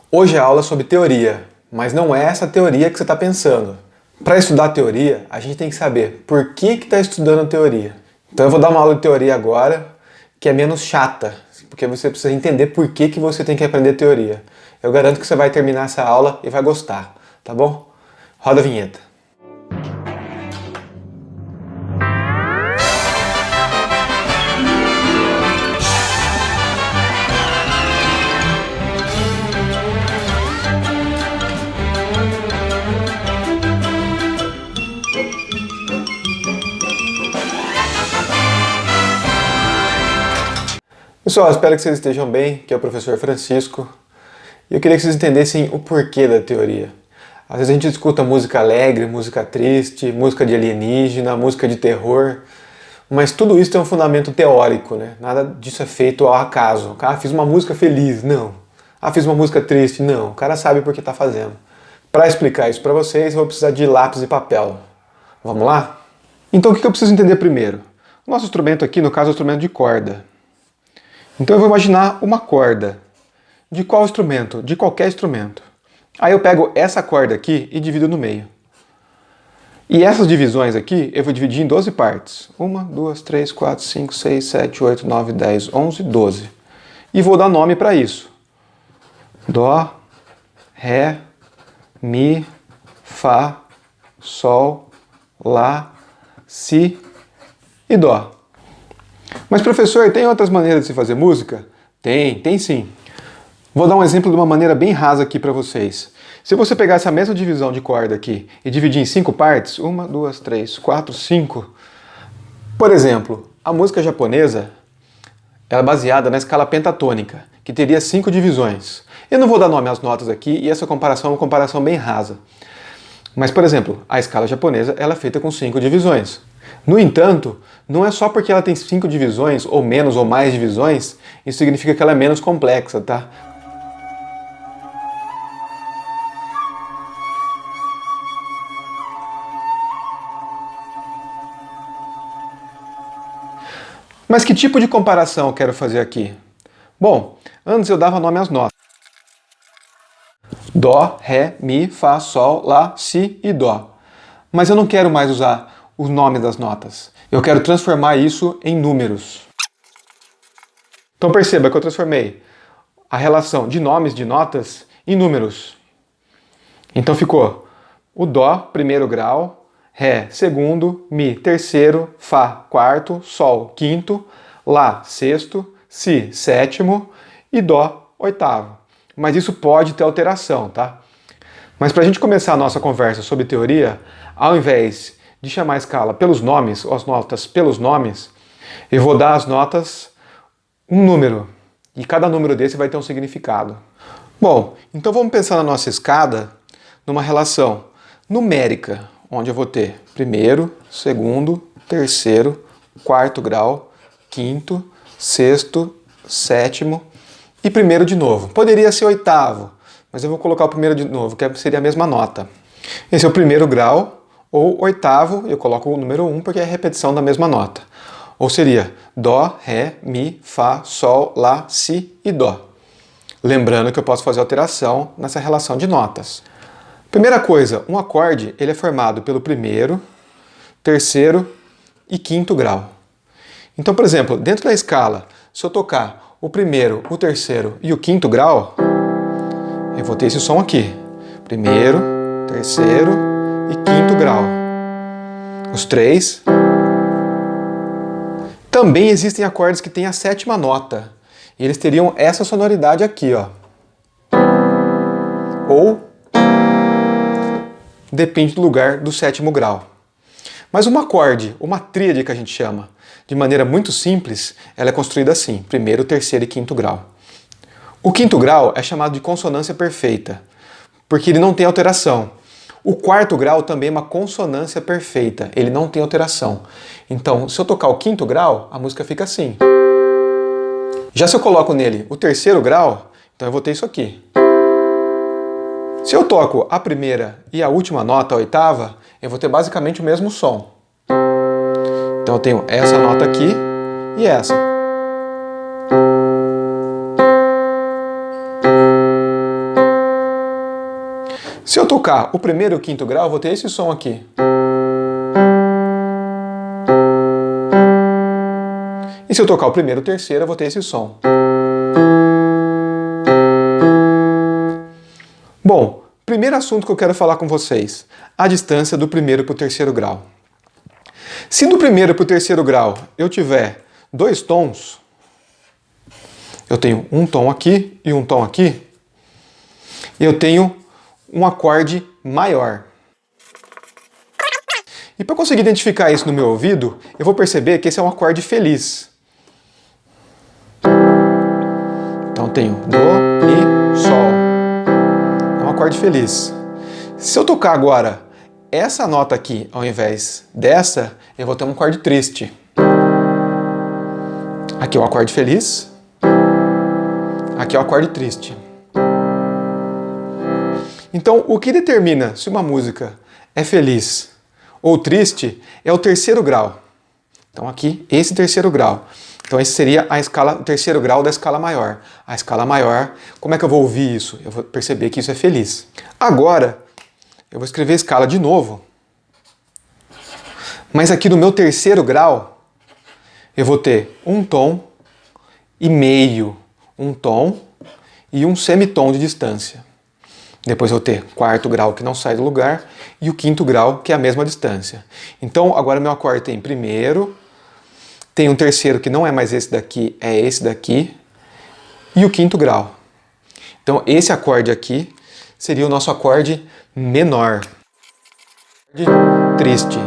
Hoje a aula é sobre teoria, mas não é essa teoria que você está pensando. Para estudar teoria, a gente tem que saber por que está estudando teoria. Então eu vou dar uma aula de teoria agora, que é menos chata, porque você precisa entender por que você tem que aprender teoria. Eu garanto que você vai terminar essa aula e vai gostar, tá bom? Roda a vinheta. Pessoal, espero que vocês estejam bem, que é o professor Francisco. E eu queria que vocês entendessem o porquê da teoria. Às vezes a gente escuta música alegre, música triste, música de alienígena, música de terror, mas tudo isso tem um fundamento teórico, né? Nada disso é feito ao acaso. Ah, fiz uma música feliz, não. Ah, fiz uma música triste, não. O cara sabe por que está fazendo. Para explicar isso para vocês, eu vou precisar de lápis e papel. Vamos lá? Então o que eu preciso entender primeiro? O nosso instrumento aqui, no caso, é um instrumento de corda. Então eu vou imaginar uma corda. De qual instrumento? De qualquer instrumento. Aí eu pego essa corda aqui e divido no meio. E essas divisões aqui eu vou dividir em 12 partes. 1, 2, 3, 4, 5, 6, 7, 8, 9, 10, 11, 12. E vou dar nome para isso. Dó, Ré, Mi, Fá, Sol, Lá, Si e Dó. Mas professor, tem outras maneiras de se fazer música? Tem sim. Vou dar um exemplo de uma maneira bem rasa aqui para vocês. Se você pegar essa mesma divisão de corda aqui e dividir em 5 partes, 1, 2, 3, 4, 5. Por exemplo, a música japonesa é baseada na escala pentatônica, que teria 5 divisões. Eu não vou dar nome às notas aqui e essa comparação é uma comparação bem rasa. Mas, por exemplo, a escala japonesa ela é feita com 5 divisões. No entanto, não é só porque ela tem 5 divisões, ou menos ou mais divisões, isso significa que ela é menos complexa, tá? Mas que tipo de comparação eu quero fazer aqui? Bom, antes eu dava nome às notas. Dó, Ré, Mi, Fá, Sol, Lá, Si e Dó. Mas eu não quero mais usar os nomes das notas. Eu quero transformar isso em números. Então perceba que eu transformei a relação de nomes de notas em números. Então ficou o Dó, primeiro grau, Ré, segundo, Mi, terceiro, Fá, quarto, Sol, quinto, Lá, sexto, Si, sétimo e Dó, oitavo. Mas isso pode ter alteração, tá? Mas para a gente começar a nossa conversa sobre teoria, ao invés de chamar a escala pelos nomes, ou as notas pelos nomes, eu vou dar às notas um número. E cada número desse vai ter um significado. Bom, então vamos pensar na nossa escada numa relação numérica, onde eu vou ter primeiro, segundo, terceiro, quarto grau, quinto, sexto, sétimo e primeiro de novo. Poderia ser oitavo, mas eu vou colocar o primeiro de novo, que seria a mesma nota. Esse é o primeiro grau, ou oitavo, eu coloco o número 1 porque é a repetição da mesma nota. Ou seria Dó, Ré, Mi, Fá, Sol, Lá, Si e Dó. Lembrando que eu posso fazer alteração nessa relação de notas. Primeira coisa, um acorde ele é formado pelo primeiro, terceiro e quinto grau. Então, por exemplo, dentro da escala, se eu tocar o primeiro, o terceiro e o quinto grau, eu vou ter esse som aqui. Primeiro, terceiro e quinto grau. Os três. Também existem acordes que têm a sétima nota. E eles teriam essa sonoridade aqui, ó. Ou depende do lugar do sétimo grau. Mas um acorde, uma tríade que a gente chama, de maneira muito simples, ela é construída assim: primeiro, terceiro e quinto grau. O quinto grau é chamado de consonância perfeita, porque ele não tem alteração. O quarto grau também é uma consonância perfeita, ele não tem alteração. Então, se eu tocar o quinto grau, a música fica assim. Já se eu coloco nele o terceiro grau, então eu vou ter isso aqui. Se eu toco a primeira e a última nota, a oitava, eu vou ter basicamente o mesmo som. Então eu tenho essa nota aqui e essa. Se eu tocar o primeiro e o quinto grau, eu vou ter esse som aqui. E se eu tocar o primeiro e o terceiro, eu vou ter esse som. Bom, primeiro assunto que eu quero falar com vocês, a distância do primeiro para o terceiro grau. Se do primeiro para o terceiro grau eu tiver dois tons, eu tenho um tom aqui e um tom aqui, eu tenho um acorde maior. E para conseguir identificar isso no meu ouvido, eu vou perceber que esse é um acorde feliz. Então tenho Dó, Mi, Sol. É um acorde feliz. Se eu tocar agora essa nota aqui ao invés dessa, eu vou ter um acorde triste. Aqui é o acorde feliz. Aqui é o acorde triste. Então, o que determina se uma música é feliz ou triste é o terceiro grau. Então aqui, esse terceiro grau. Então esse seria a escala, o terceiro grau da escala maior. A escala maior, como é que eu vou ouvir isso? Eu vou perceber que isso é feliz. Agora, eu vou escrever a escala de novo. Mas aqui no meu terceiro grau, eu vou ter um tom e meio. Um tom e um semitom de distância. Depois eu vou ter quarto grau que não sai do lugar e o quinto grau que é a mesma distância. Então agora meu acorde tem primeiro, tem um terceiro que não é mais esse daqui, é esse daqui, e o quinto grau. Então esse acorde aqui seria o nosso acorde menor. Triste.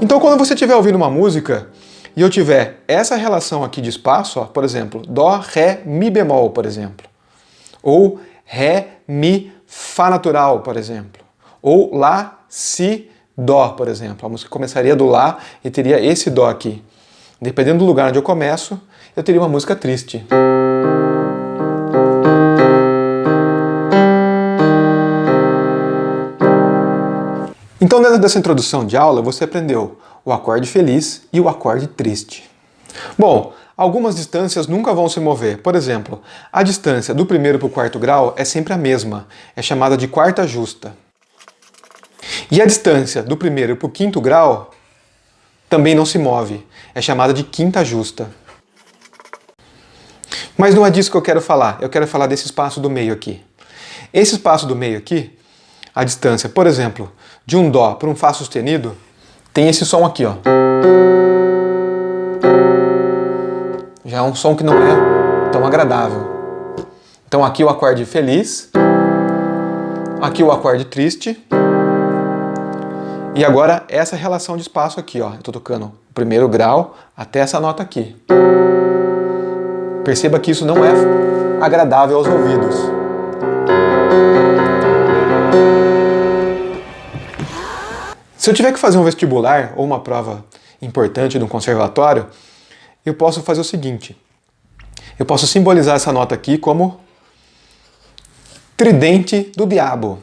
Então quando você estiver ouvindo uma música e eu tiver essa relação aqui de espaço, ó, por exemplo, Dó, Ré, Mi bemol, por exemplo, ou Ré, Mi, Fá natural, por exemplo, ou Lá, Si, Dó, por exemplo. A música começaria do Lá e teria esse Dó aqui. Dependendo do lugar onde eu começo, eu teria uma música triste. Então, dentro dessa introdução de aula, você aprendeu o acorde feliz e o acorde triste. Bom, algumas distâncias nunca vão se mover. Por exemplo, a distância do primeiro para o quarto grau é sempre a mesma. É chamada de quarta justa. E a distância do primeiro para o quinto grau também não se move. É chamada de quinta justa. Mas não é disso que eu quero falar. Eu quero falar desse espaço do meio aqui. Esse espaço do meio aqui, a distância, por exemplo, de um Dó para um Fá sustenido, tem esse som aqui, ó. Já é um som que não é tão agradável. Então aqui o acorde feliz, aqui o acorde triste, e agora essa relação de espaço aqui, ó. Eu estou tocando o primeiro grau até essa nota aqui. Perceba que isso não é agradável aos ouvidos. Se eu tiver que fazer um vestibular ou uma prova importante de um conservatório, eu posso fazer o seguinte. Eu posso simbolizar essa nota aqui como tridente do diabo.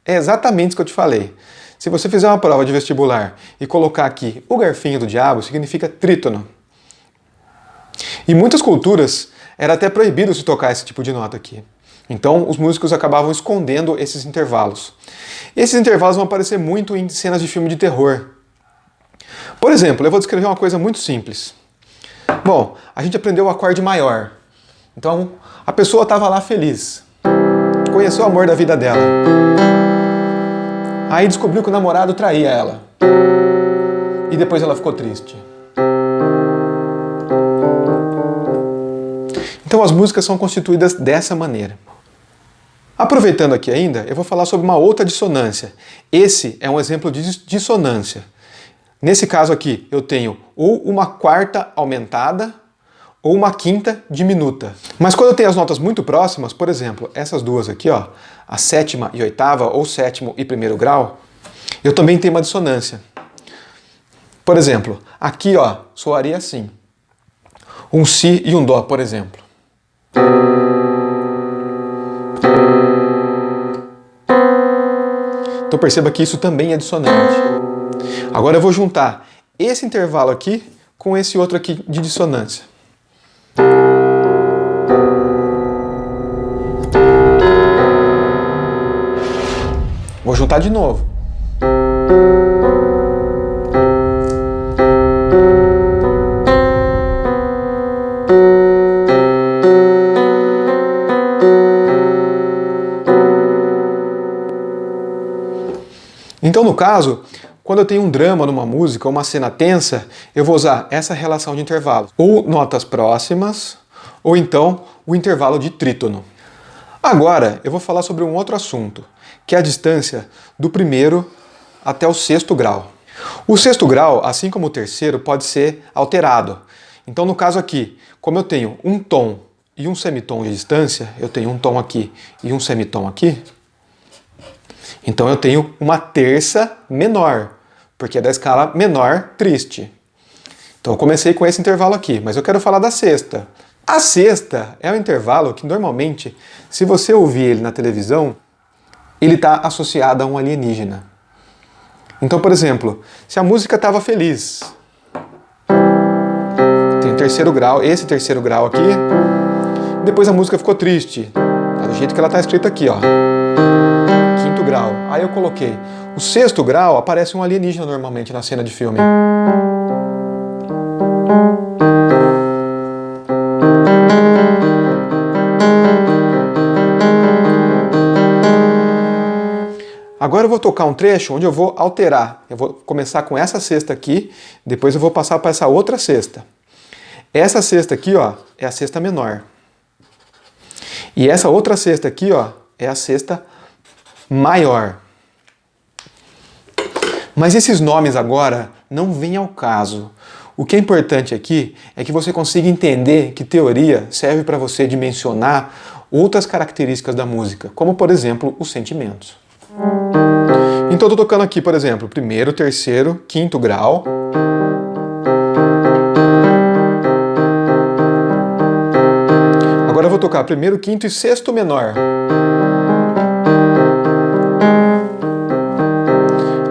É exatamente isso que eu te falei. Se você fizer uma prova de vestibular e colocar aqui o garfinho do diabo, significa trítono. Em muitas culturas era até proibido se tocar esse tipo de nota aqui. Então os músicos acabavam escondendo esses intervalos. Esses intervalos vão aparecer muito em cenas de filme de terror. Por exemplo, eu vou descrever uma coisa muito simples. Bom, a gente aprendeu o acorde maior. Então a pessoa estava lá feliz. Conheceu o amor da vida dela. Aí descobriu que o namorado traía ela. E depois ela ficou triste. Então as músicas são constituídas dessa maneira. Aproveitando aqui ainda, eu vou falar sobre uma outra dissonância. Esse é um exemplo de dissonância. Nesse caso aqui, eu tenho ou uma quarta aumentada ou uma quinta diminuta. Mas quando eu tenho as notas muito próximas, por exemplo, essas duas aqui, ó, a sétima e oitava, ou sétimo e primeiro grau, eu também tenho uma dissonância. Por exemplo, aqui, ó, soaria assim. Um Si e um Dó, por exemplo. Então perceba que isso também é dissonante. Agora eu vou juntar esse intervalo aqui com esse outro aqui de dissonância. Vou juntar de novo. Então, no caso, quando eu tenho um drama numa música, uma cena tensa, eu vou usar essa relação de intervalo. Ou notas próximas, ou então o intervalo de trítono. Agora, eu vou falar sobre um outro assunto, que é a distância do primeiro até o sexto grau. O sexto grau, assim como o terceiro, pode ser alterado. Então, no caso aqui, como eu tenho um tom e um semitom de distância, eu tenho um tom aqui e um semitom aqui, então eu tenho uma terça menor, porque é da escala menor triste. Então eu comecei com esse intervalo aqui, mas eu quero falar da sexta. A sexta é um intervalo que normalmente, se você ouvir ele na televisão, ele está associado a um alienígena. Então, por exemplo, se a música estava feliz, tem o terceiro grau, esse terceiro grau aqui, depois a música ficou triste, tá do jeito que ela está escrita aqui, ó. Quinto grau. Aí eu coloquei o sexto grau, aparece um alienígena normalmente na cena de filme. Agora eu vou tocar um trecho onde eu vou alterar. Eu vou começar com essa sexta aqui, depois eu vou passar para essa outra sexta. Essa sexta aqui, ó, é a sexta menor. E essa outra sexta aqui, ó, é a sexta maior. Mas esses nomes agora não vêm ao caso. O que é importante aqui é que você consiga entender que teoria serve para você dimensionar outras características da música, como por exemplo os sentimentos. Então eu estou tocando aqui, por exemplo, primeiro, terceiro, quinto grau. Agora eu vou tocar primeiro, quinto e sexto menor.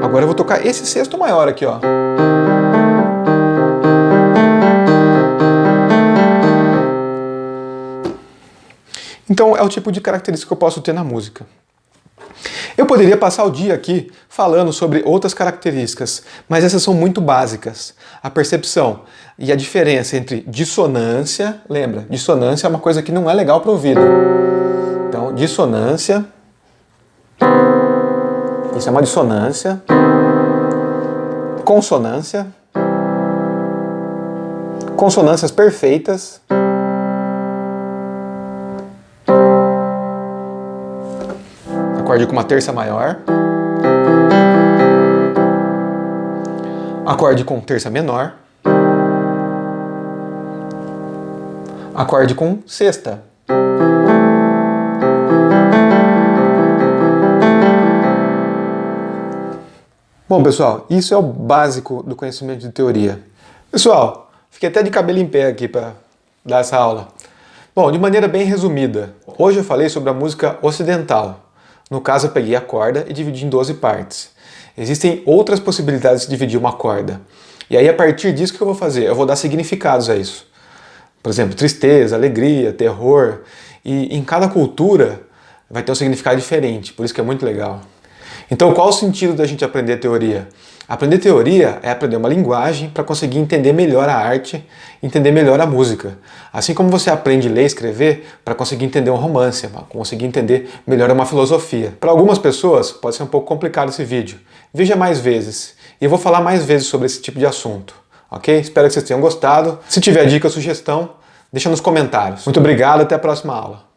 Agora eu vou tocar esse sexto maior aqui, ó. Então é o tipo de característica que eu posso ter na música. Eu poderia passar o dia aqui falando sobre outras características, mas essas são muito básicas. A percepção e a diferença entre dissonância, lembra, dissonância é uma coisa que não é legal para o ouvido. Então, dissonância, isso é uma dissonância, consonância, consonâncias perfeitas, acorde com uma terça maior, acorde com terça menor, acorde com sexta. Bom, pessoal, isso é o básico do conhecimento de teoria. Pessoal, fiquei até de cabelo em pé aqui para dar essa aula. Bom, de maneira bem resumida, hoje eu falei sobre a música ocidental. No caso, eu peguei a corda e dividi em 12 partes. Existem outras possibilidades de dividir uma corda. E aí, a partir disso, o que eu vou fazer? Eu vou dar significados a isso. Por exemplo, tristeza, alegria, terror. E em cada cultura vai ter um significado diferente, por isso que é muito legal. Então, qual o sentido da gente aprender teoria? Aprender teoria é aprender uma linguagem para conseguir entender melhor a arte, entender melhor a música. Assim como você aprende a ler e escrever para conseguir entender um romance, para conseguir entender melhor uma filosofia. Para algumas pessoas pode ser um pouco complicado esse vídeo. Veja mais vezes. E eu vou falar mais vezes sobre esse tipo de assunto. Ok? Espero que vocês tenham gostado. Se tiver dica ou sugestão, deixa nos comentários. Muito obrigado, até a próxima aula.